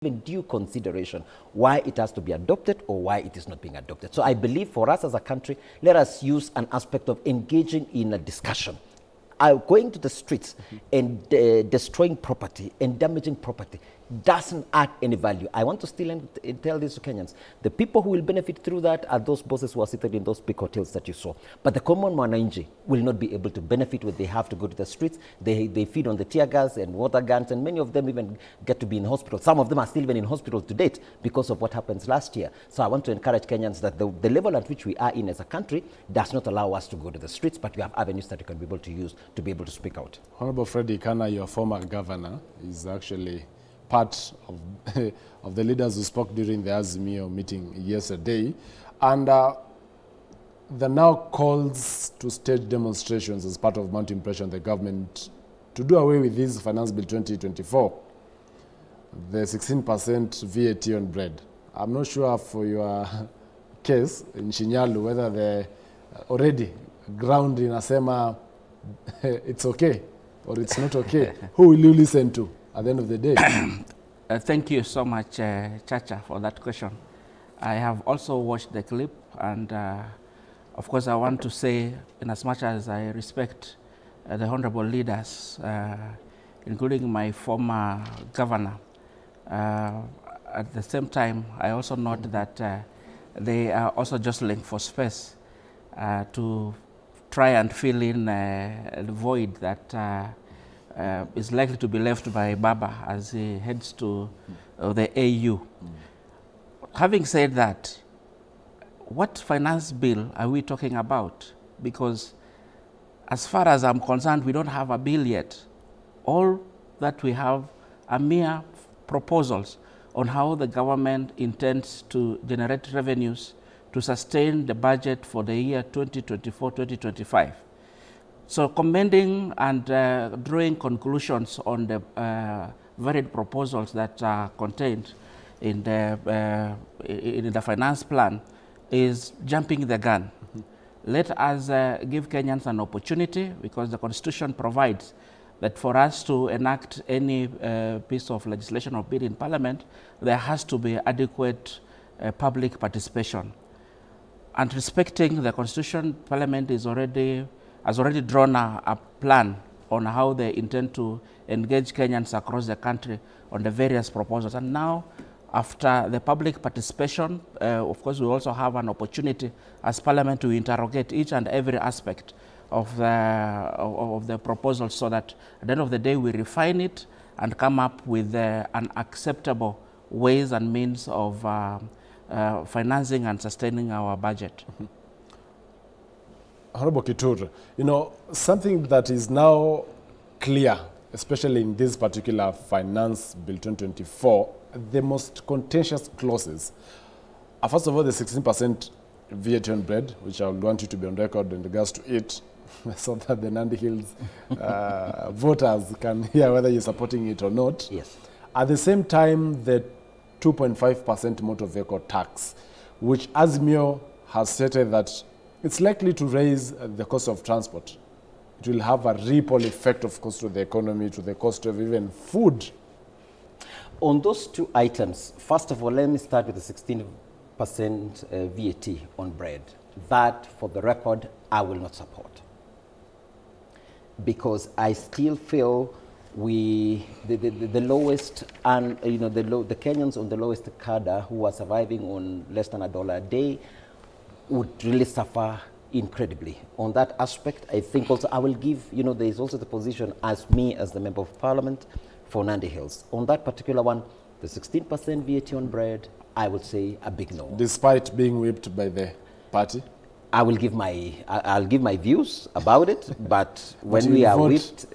given due consideration why it has to be adopted or why it is not being adopted. So I believe for us as a country, let us use an aspect of engaging in a discussion. Going to the streets and destroying property and damaging property doesn't add any value. I want to still tell this to Kenyans. The people who will benefit through that are those bosses who are seated in those big hotels that you saw. But the common mwananchi will not be able to benefit when they have to go to the streets. They feed on the tear gas and water guns, and many of them even get to be in hospital. Some of them are still even in hospital to date because of what happened last year. So I want to encourage Kenyans that the level at which we are in as a country does not allow us to go to the streets, but we have avenues that we can be able to use to be able to speak out. Honorable Freddie Kana, your former governor, is actually part of the leaders who spoke during the Azimio meeting yesterday. And there now calls to stage demonstrations as part of mounting pressure on the government to do away with this Finance Bill 2024, the 16% VAT on bread. I'm not sure for your case in Shinyalu whether they're already ground in Asema it's okay or it's not okay. Who will you listen to at the end of the day? Thank you so much, Chacha, for that question. I have also watched the clip, and of course I want to say, in as much as I respect the honorable leaders, including my former governor, at the same time I also note that they are also jostling for space to try and fill in the void that is likely to be left by Baba as he heads to the AU. Having said that, what finance bill are we talking about? Because as far as I'm concerned, we don't have a bill yet. All that we have are mere proposals on how the government intends to generate revenues to sustain the budget for the year 2024-2025. So commending and drawing conclusions on the varied proposals that are contained in the finance plan is jumping the gun. Let us give Kenyans an opportunity, because the Constitution provides that for us to enact any piece of legislation or bill in Parliament, there has to be adequate public participation. And respecting the Constitution, Parliament has already drawn a plan on how they intend to engage Kenyans across the country on the various proposals. And now, after the public participation, of course, we also have an opportunity as Parliament to interrogate each and every aspect of the proposal, so that at the end of the day we refine it and come up with an acceptable ways and means of financing and sustaining our budget. Honorable Kitur, you know, something that is now clear, especially in this particular Finance Bill 2024, the most contentious clauses are, first of all, the 16% VAT on bread, which I would want you to be on record in regards to it, so that the Nandi Hills voters can hear whether you're supporting it or not. Yes. At the same time, the 2.5% motor vehicle tax, which Azimio has stated that it's likely to raise the cost of transport. It will have a ripple effect, of course, to the economy, to the cost of even food. On those two items, first of all, let me start with the 16% VAT on bread. That, for the record, I will not support. Because I still feel the lowest, and the Kenyans on the lowest cadre who are surviving on less than $1 a day would really suffer incredibly. On that aspect, I think also I will give, there is also the position as the Member of Parliament for Nandi Hills. On that particular one, the 16% VAT on bread, I would say a big no. Despite being whipped by the party? I'll give my views about it, but when we are whipped,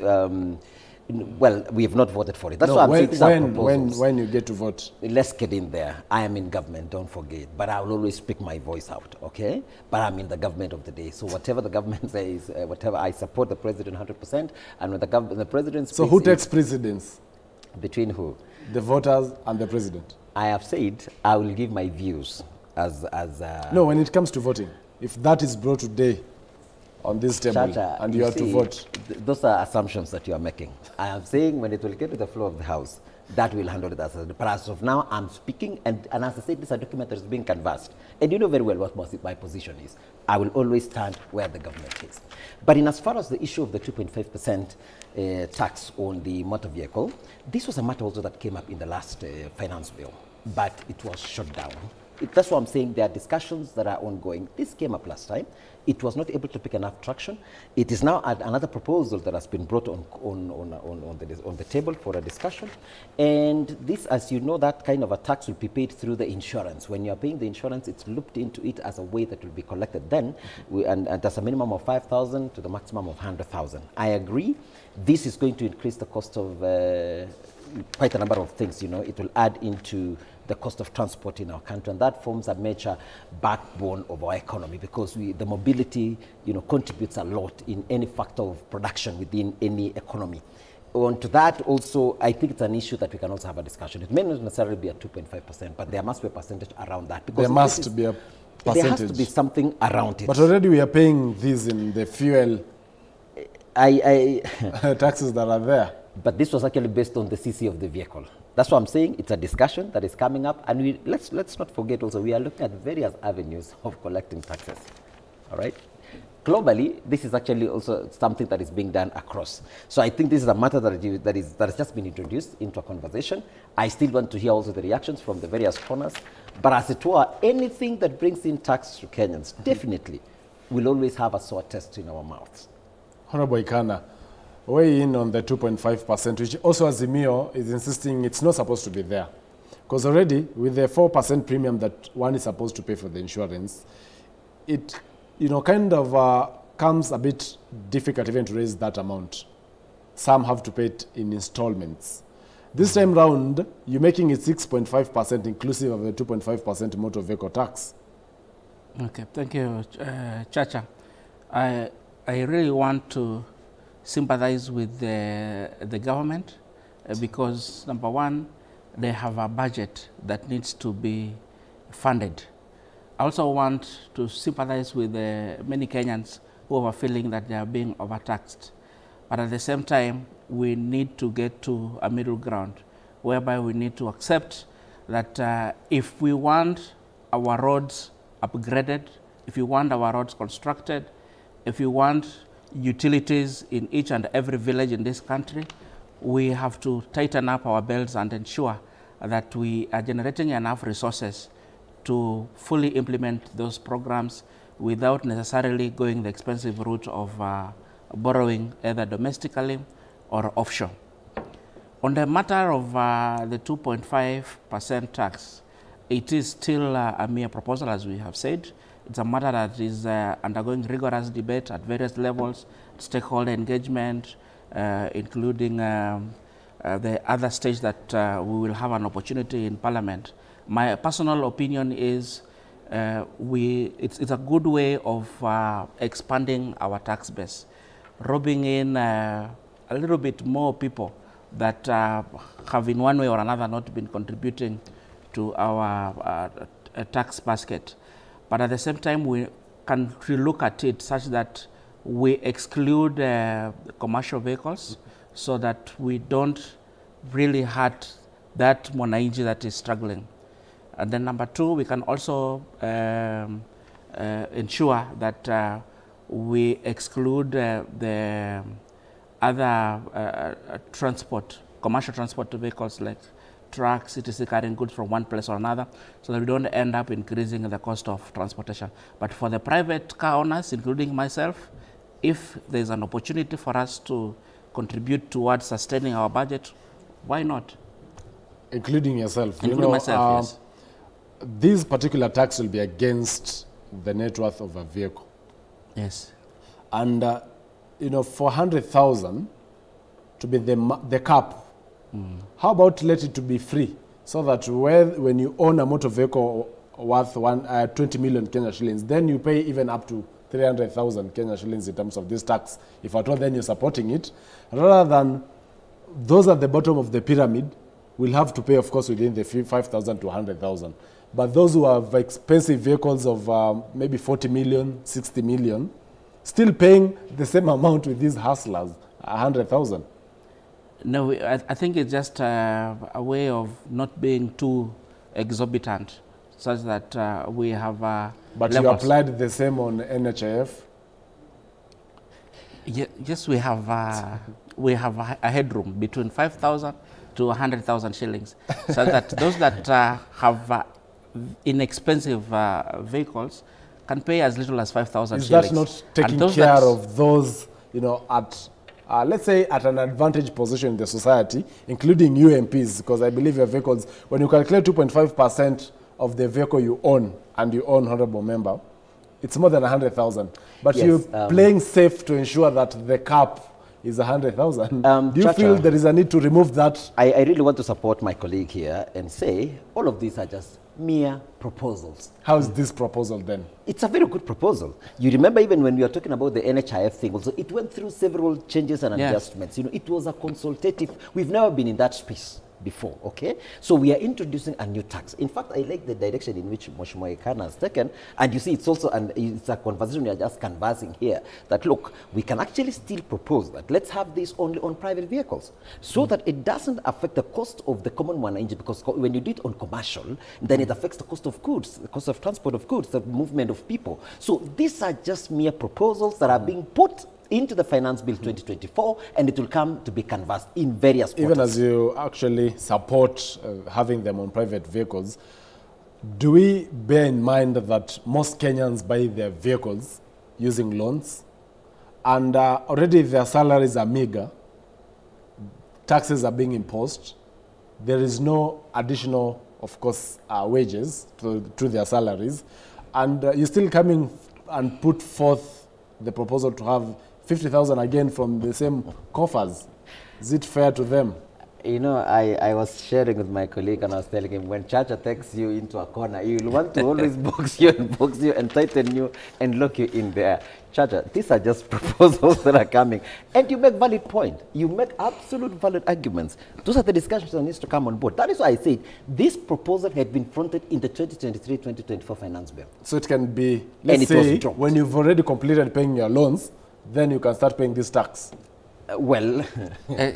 well, we have not voted for it. That's what I'm saying. When you get to vote? Let's get in there. I am in government, don't forget. But I will always speak my voice out, okay? But I'm in the government of the day. So whatever the government says, whatever, I support the president 100%. And when the president speaks... So who takes precedence? Between who? The voters and the president. I have said I will give my views as No, when it comes to voting, if that is brought today on this table, Chacha, and you have to vote. Those are assumptions that you are making. I am saying when it will get to the floor of the House, that will handle it as a, but as of now, I'm speaking, and as I said, this is a document that is being canvassed. And you know very well what my position is. I will always stand where the government is. But in as far as the issue of the 2.5% tax on the motor vehicle, this was a matter also that came up in the last finance bill, but it was shut down. That's why I'm saying there are discussions that are ongoing. This came up last time. It was not able to pick enough traction. It is now another proposal that has been brought on the table for a discussion. And this, as you know, that kind of a tax will be paid through the insurance. When you're paying the insurance, it's looped into it as a way that will be collected then. And there's a minimum of 5,000 to the maximum of 100,000. I agree. This is going to increase the cost of quite a number of things. You know, it will add into the cost of transport in our country, and that forms a major backbone of our economy, because the mobility, you know, contributes a lot in any factor of production within any economy. On to that also, I think it's an issue that we can also have a discussion. It may not necessarily be a 2.5%, but there must be a percentage around that. Because there must be a percentage. There has to be something around it. But already we are paying these in the fuel taxes that are there. But this was actually based on the CC of the vehicle. That's what I'm saying. It's a discussion that is coming up, and let's not forget also, we are looking at various avenues of collecting taxes. All right. Globally, this is actually also something that is being done across. So I think this is a matter that has just been introduced into a conversation. I still want to hear also the reactions from the various corners. But as it were, anything that brings in tax to Kenyans definitely will always have a sour taste in our mouths. Honorable Ikana, weigh in on the 2.5%, which also Azimio is insisting it's not supposed to be there. Because already, with the 4% premium that one is supposed to pay for the insurance, it, you know, kind of comes a bit difficult even to raise that amount. Some have to pay it in installments. This time round, you're making it 6.5% inclusive of the 2.5% motor vehicle tax. Okay, thank you, Chacha. I really want to sympathize with the government because, number one, they have a budget that needs to be funded. I also want to sympathize with many Kenyans who are feeling that they are being overtaxed. But at the same time, we need to get to a middle ground whereby we need to accept that if we want our roads upgraded, if we want our roads constructed, if we want utilities in each and every village in this country, we have to tighten up our belts and ensure that we are generating enough resources to fully implement those programs without necessarily going the expensive route of borrowing either domestically or offshore. On the matter of the 2.5% tax, it is still a mere proposal, as we have said. It's a matter that is undergoing rigorous debate at various levels, stakeholder engagement, including the other stage that we will have an opportunity in Parliament. My personal opinion is it's a good way of expanding our tax base, robbing in a little bit more people that have in one way or another not been contributing to our tax basket. But at the same time, we can relook at it such that we exclude commercial vehicles so that we don't really hurt that mwananchi that is struggling. And then number two, we can also ensure that we exclude the other commercial transport vehicles like trucks, etc., carrying goods from one place or another, so that we don't end up increasing the cost of transportation. But for the private car owners, including myself, if there's an opportunity for us to contribute towards sustaining our budget, why not? Including yourself. Including myself, yes. This particular tax will be against the net worth of a vehicle. Yes. And, for 100,000 to be the cap, how about let it to be free, so that when you own a motor vehicle worth 20 million Kenya shillings, then you pay even up to 300,000 Kenya shillings in terms of this tax. If at all, then you're supporting it, rather than those at the bottom of the pyramid will have to pay, of course, within the 5,000 to 100,000. But those who have expensive vehicles of maybe 40 million, 60 million, still paying the same amount with these hustlers, 100,000. No, I think it's just a way of not being too exorbitant, such that we have But levels. you applied the same on NHIF? Yes, we have a headroom between 5,000 to 100,000 shillings, so that those that have inexpensive vehicles can pay as little as 5,000 shillings. Is that not taking care of those, you know, at let's say at an advantage position in the society, including UMPs, because I believe your vehicles, when you calculate 2.5% of the vehicle you own, and you own, honorable member, it's more than 100,000. But yes, you're playing safe to ensure that the cap is 100,000. Do you feel there is a need to remove that? I really want to support my colleague here and say all of these are just mere proposals. How is this proposal then? It's a very good proposal. You remember even when we were talking about the NHIF thing also, it went through several changes and adjustments. You know, it was a consultative. We've never been in that space before, okay? So we are introducing a new tax. In fact, I like the direction in which Mheshimiwa Ekana has taken, and you see it's also, and it's a conversation we are just canvassing here, that look, we can actually still propose that let's have this only on private vehicles, so that it doesn't affect the cost of the common mwananchi, because when you do it on commercial, then it affects the cost of goods, the cost of transport of goods, the movement of people. So these are just mere proposals that are being put into the Finance Bill 2024, and it will come to be canvassed in various quarters. Even as you actually support having them on private vehicles, do we bear in mind that most Kenyans buy their vehicles using loans, and already their salaries are meager, taxes are being imposed, there is no additional, of course, wages to their salaries, and you're still coming and put forth the proposal to have 50,000 again from the same coffers. Is it fair to them? You know, I was sharing with my colleague and I was telling him, when Chacha takes you into a corner, you'll want to always box you and tighten you and lock you in there. Chacha, these are just proposals that are coming. And you make valid point. You make absolute valid arguments. Those are the discussions that needs to come on board. That is why I said this proposal had been fronted in the 2023-2024 Finance Bill. So it can be, let's say, when you've already completed paying your loans, then you can start paying this tax. Well,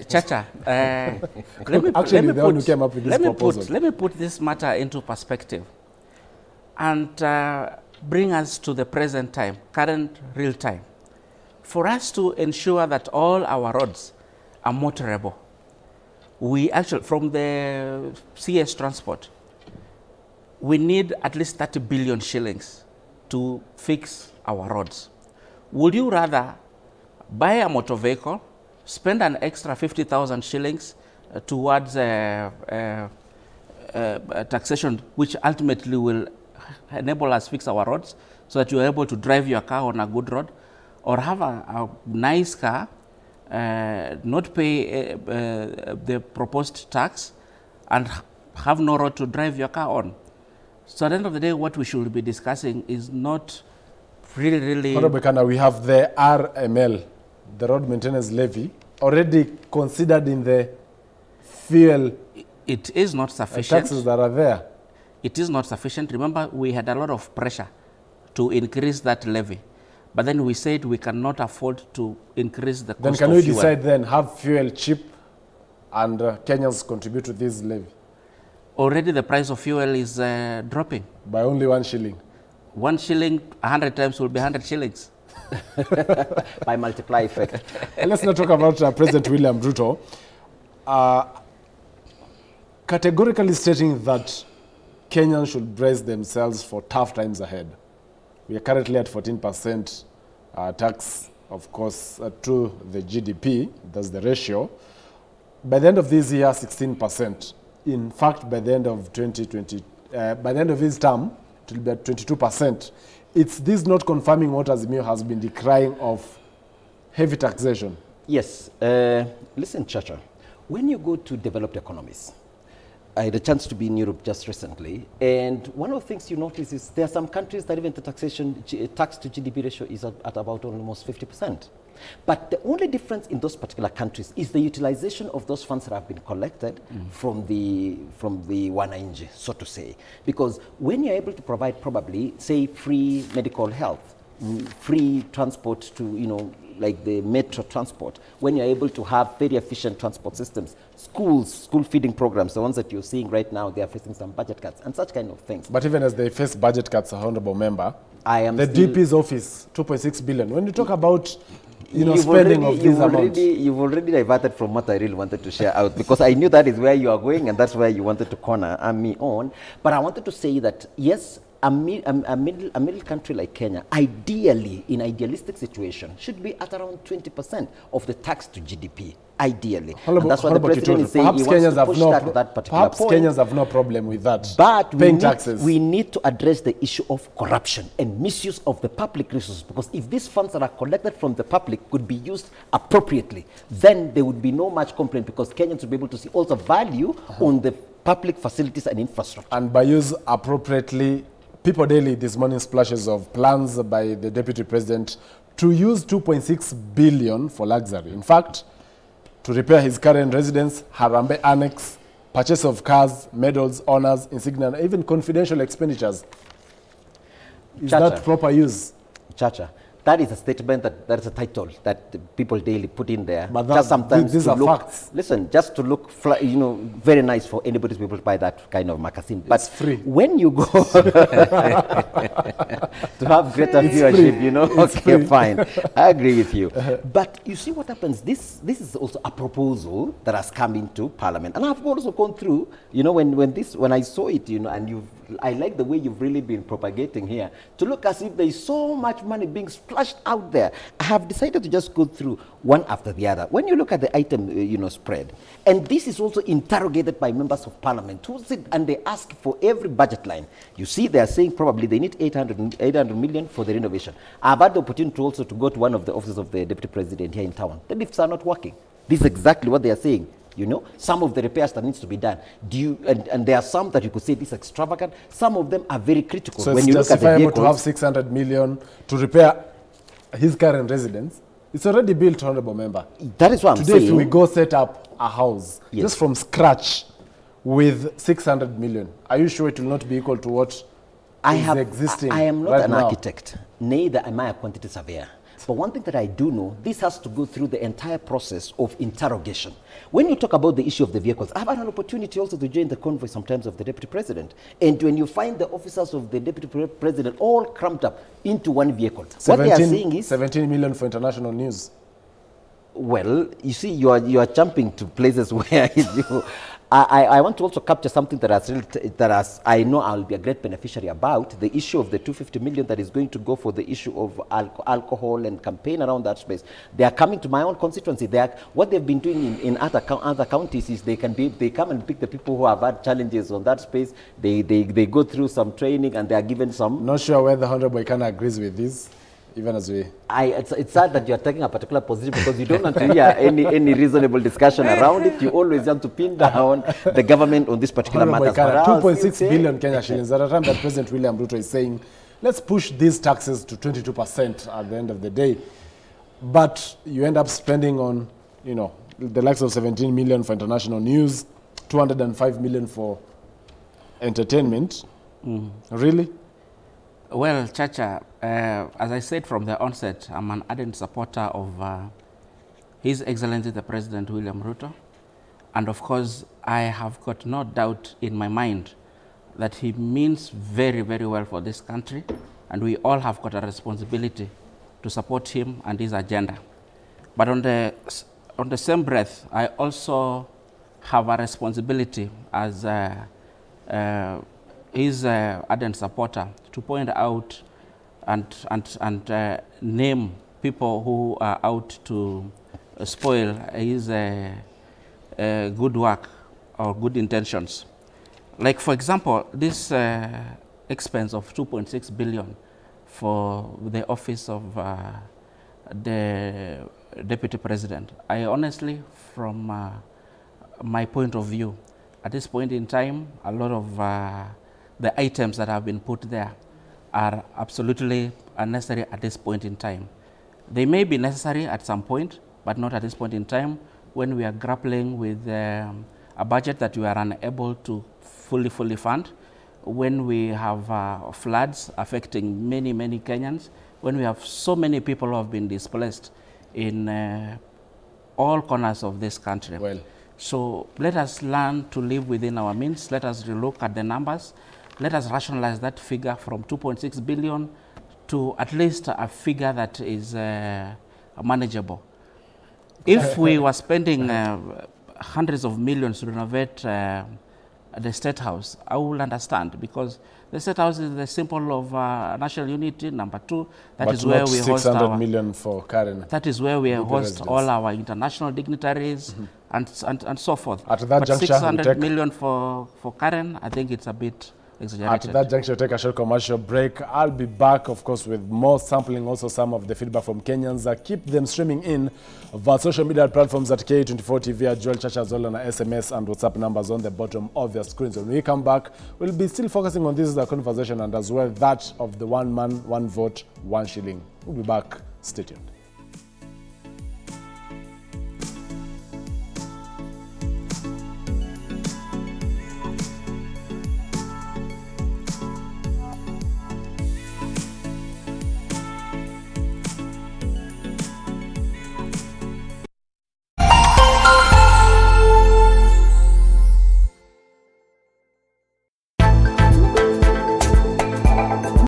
Chacha, let me put this matter into perspective and bring us to the present time, current real time. For us to ensure that all our roads are motorable, we actually, from the CS transport, we need at least 30 billion shillings to fix our roads. Would you rather buy a motor vehicle, spend an extra 50,000 shillings towards taxation, which ultimately will enable us fix our roads so that you're able to drive your car on a good road, or have a nice car, not pay the proposed tax, and have no road to drive your car on? So at the end of the day, what we should be discussing is not really... Honorable Ekana, we have the RML, the road maintenance levy, already considered in the fuel. It is not sufficient. Taxes that are there. It is not sufficient. Remember, we had a lot of pressure to increase that levy, but then we said we cannot afford to increase the cost of fuel. Then can we decide then, have fuel cheap and Kenyans contribute to this levy? Already the price of fuel is dropping. By only 1 shilling. 1 shilling, 100 times will be 100 shillings. By multiply effect. Let's not talk about President William Ruto. Categorically stating that Kenyans should brace themselves for tough times ahead. We are currently at 14% tax, of course, to the GDP. That's the ratio. By the end of this year, 16%. In fact, by the end of 2020, by the end of this term, it will be at 22%. It's this not confirming what Azimio has been decrying of heavy taxation. Yes. Listen, Chacha, when you go to developed economies, I had a chance to be in Europe just recently, and one of the things you notice is there are some countries that even the taxation, tax to GDP ratio is at about almost 50%. But the only difference in those particular countries is the utilization of those funds that have been collected from the wananchi, so to say. Because when you're able to provide probably, say, free medical health free transport to, you know, like the metro transport, when you're able to have very efficient transport systems, schools, school feeding programs, the ones that you're seeing right now, they are facing some budget cuts and such kind of things. But even as they face budget cuts, honorable member, the still, DP's office, 2.6 billion. When you talk about, you know, spending of these amounts. You've already diverted from what I really wanted to share out, because I knew that is where you are going and that's where you wanted to corner me on. But I wanted to say that, yes, a middle country like Kenya, ideally, in idealistic situation, should be at around 20% of the tax to GDP, ideally. And that's what the president is saying. He wants to push that particular point. Kenyans have no problem with that. But paying taxes. We need to address the issue of corruption and misuse of the public resources, because if these funds that are collected from the public could be used appropriately, then there would be no much complaint, because Kenyans would be able to see also value on the public facilities and infrastructure. And by use appropriately, People Daily this morning splashes of plans by the Deputy President to use 2.6 billion for luxury. In fact, to repair his current residence, Harambee Annex, purchase of cars, medals, honors, insignia, and even confidential expenditures. Is that proper use? Chacha, that is a statement, that is a title that the People Daily put in there. But just sometimes these are facts. Listen, just to look, you know, very nice for anybody to be able to buy that kind of magazine. But it's free. When you go to have greater viewership, you know, it's okay, free. Fine. I agree with you. But you see what happens. This is also a proposal that has come into Parliament, and I've also gone through. You know, when I saw it, you know, and I like the way you've really been propagating here to look as if there is so much money being splashed out there. I have decided to just go through one after the other. When you look at the item, you know, spread, and this is also interrogated by members of Parliament who sit and they ask for every budget line. You see, they are saying probably they need 800 million for the renovation. I've had the opportunity also to go to one of the offices of the Deputy President here in town. The lifts are not working. This is exactly what they are saying. You know, some of the repairs that needs to be done. And there are some that you could say this extravagant. Some of them are very critical. So when it's you look at the vehicles, to have 600 million to repair his current residence. It's already built, honorable member. That is what I'm saying. Today, if we go set up a house just from scratch with 600 million, are you sure it will not be equal to what is existing? I am not right an now? Architect, neither am I a quantity surveyor. But one thing that I do know, this has to go through the entire process of interrogation. When you talk about the issue of the vehicles, I've had an opportunity also to join the convoy sometimes of the Deputy President. And when you find the officers of the Deputy President all cramped up into one vehicle, what they are saying is 17 million for international news. Well, you see, you are jumping to places where I want to also capture something that I know I'll be a great beneficiary about, the issue of the 250 million that is going to go for the issue of alcohol and campaign around that space. They are coming to my own constituency. What they've been doing in other counties is they come and pick the people who have had challenges on that space. They go through some training and they are given some. Not sure whether Honorable Ikana agrees with this. Even as we... It's sad that you're taking a particular position because you don't want to hear any reasonable discussion around it. You always want to pin down the government on this particular matter. 2.6 billion Kenya shillings at a time that President William Ruto is saying, let's push these taxes to 22% at the end of the day. But you end up spending on, you know, the likes of 17 million for international news, 205 million for entertainment. Really? Well, Chacha, as I said from the onset, I'm an ardent supporter of His Excellency the President William Ruto. And of course, I have got no doubt in my mind that he means very, very well for this country. And we all have got a responsibility to support him and his agenda. But on the same breath, I also have a responsibility as his ardent supporter to point out and name people who are out to spoil his good work or good intentions. Like, for example, this expense of 2.6 billion for the office of the Deputy President. I honestly, from my point of view, at this point in time, a lot of the items that have been put there are absolutely unnecessary at this point in time. They may be necessary at some point, but not at this point in time when we are grappling with a budget that we are unable to fully fund, when we have floods affecting many, many Kenyans, when we have so many people who have been displaced in all corners of this country. Well, so let us learn to live within our means. Let us relook at the numbers. Let us rationalize that figure from 2.6 billion to at least a figure that is manageable. If we were spending hundreds of millions to renovate the State House, I will understand, because the State House is the symbol of national unity. Number two, that is where we host 600 million for Karen. That is where we host all our international dignitaries and so forth. At that but juncture, 600 million for Karen, I think it's a bit exaggerated. At that juncture, we'll take a short commercial break. I'll be back, of course, with more sampling, also some of the feedback from Kenyans. Keep them streaming in via social media platforms at K24 TV, at Joel Chacha, as well on SMS and WhatsApp numbers on the bottom of their screens. When we come back, we'll be still focusing on this as a conversation, and as well that of the one man, one vote, 1 shilling. We'll be back. Stay tuned.